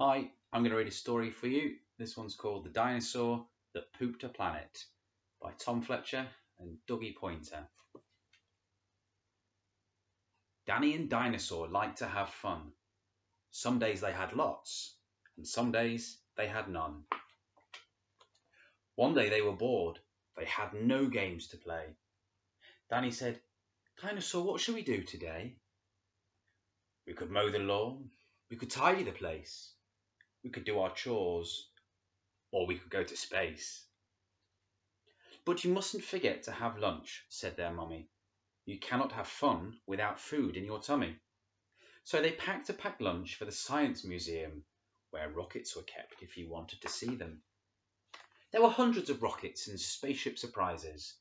Hi, I'm going to read a story for you. This one's called The Dinosaur That Pooped a Planet by Tom Fletcher and Dougie Pointer. Danny and Dinosaur liked to have fun. Some days they had lots, and some days they had none. One day they were bored. They had no games to play. Danny said, "Dinosaur, what shall we do today?" "We could mow the lawn. We could tidy the place. We could do our chores. Or we could go to space." "But you mustn't forget to have lunch," said their mummy. "You cannot have fun without food in your tummy." So they packed a packed lunch for the Science Museum, where rockets were kept if you wanted to see them. There were hundreds of rockets and spaceship surprises,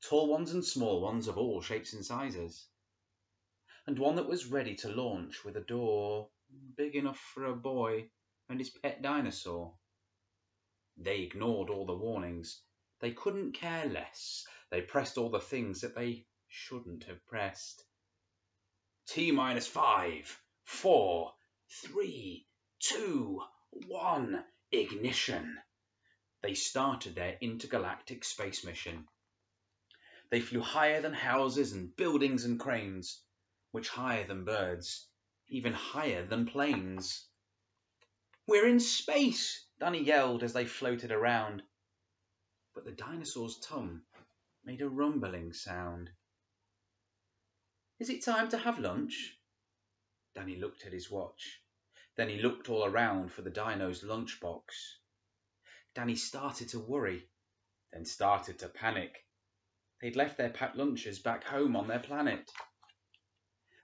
tall ones and small ones of all shapes and sizes, and one that was ready to launch with a door big enough for a boy and his pet dinosaur. They ignored all the warnings. They couldn't care less. They pressed all the things that they shouldn't have pressed. T-5, 4, 3, 2, 1, ignition. They started their intergalactic space mission. They flew higher than houses and buildings and cranes, much higher than birds, even higher than planes. "We're in space!" Danny yelled as they floated around. But the dinosaur's tum made a rumbling sound. "Is it time to have lunch?" Danny looked at his watch. Then he looked all around for the dino's lunchbox. Danny started to worry, then started to panic. They'd left their packed lunches back home on their planet.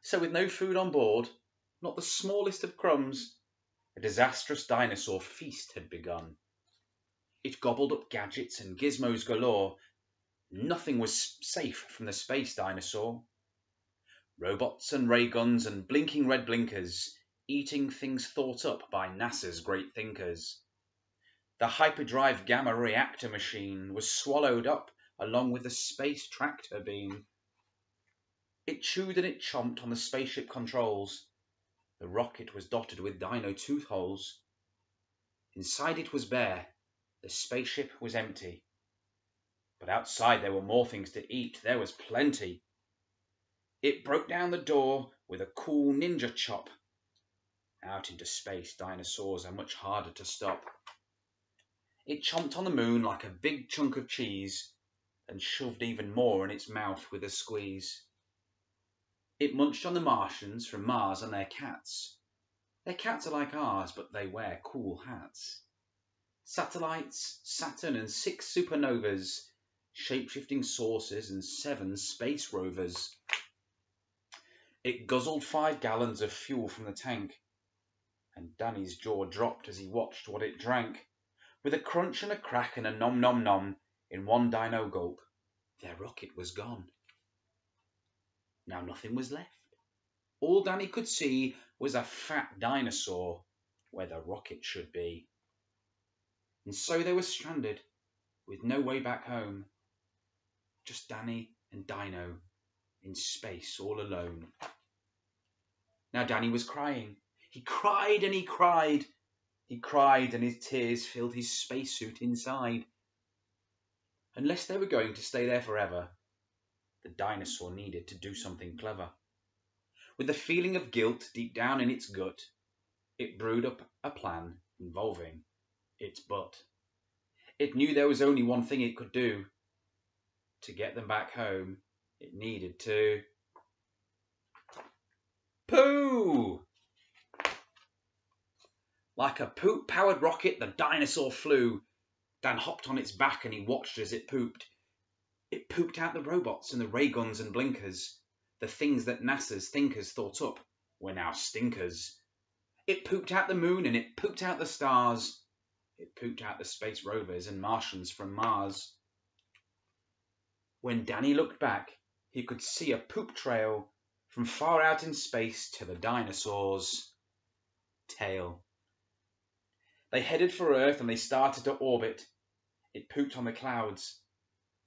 So with no food on board, not the smallest of crumbs, a disastrous dinosaur feast had begun. It gobbled up gadgets and gizmos galore. Nothing was safe from the space dinosaur. Robots and ray guns and blinking red blinkers, eating things thought up by NASA's great thinkers. The hyperdrive gamma reactor machine was swallowed up along with the space tractor beam. It chewed and it chomped on the spaceship controls. The rocket was dotted with dino tooth holes. Inside it was bare. The spaceship was empty. But outside there were more things to eat. There was plenty. It broke down the door with a cool ninja chop. Out into space, dinosaurs are much harder to stop. It chomped on the moon like a big chunk of cheese and shoved even more in its mouth with a squeeze. It munched on the Martians from Mars and their cats. Their cats are like ours, but they wear cool hats. Satellites, Saturn and 6 supernovas, shape-shifting saucers and 7 space rovers. It guzzled 5 gallons of fuel from the tank, and Danny's jaw dropped as he watched what it drank. With a crunch and a crack and a nom nom nom, in one dino gulp, their rocket was gone. Now nothing was left. All Danny could see was a fat dinosaur where the rocket should be. And so they were stranded, with no way back home. Just Danny and Dino in space all alone. Now Danny was crying. He cried and he cried. He cried and his tears filled his spacesuit inside. Unless they were going to stay there forever, the dinosaur needed to do something clever. With a feeling of guilt deep down in its gut, it brewed up a plan involving its butt. It knew there was only one thing it could do. To get them back home, it needed to poo! Like a poop-powered rocket, the dinosaur flew. Dan hopped on its back and he watched as it pooped. It pooped out the robots and the ray guns and blinkers. The things that NASA's thinkers thought up were now stinkers. It pooped out the moon and it pooped out the stars. It pooped out the space rovers and Martians from Mars. When Danny looked back, he could see a poop trail from far out in space to the dinosaur's tail. They headed for Earth and they started to orbit. It pooped on the clouds,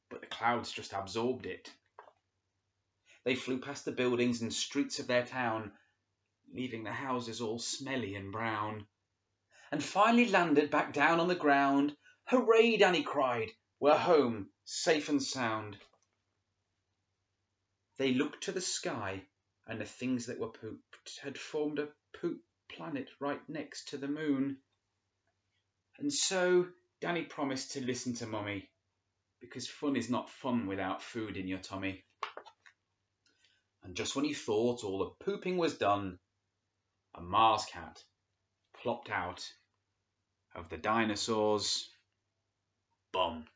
but the clouds just absorbed it. They flew past the buildings and streets of their town, leaving the houses all smelly and brown. and finally landed back down on the ground. "Hooray!" Danny cried. "We're home, safe and sound." They looked to the sky, and the things that were pooped had formed a poop planet right next to the moon. And so Danny promised to listen to Mummy, because fun is not fun without food in your tummy. And just when he thought all the pooping was done, a Mars cat plopped out of the dinosaur's bum.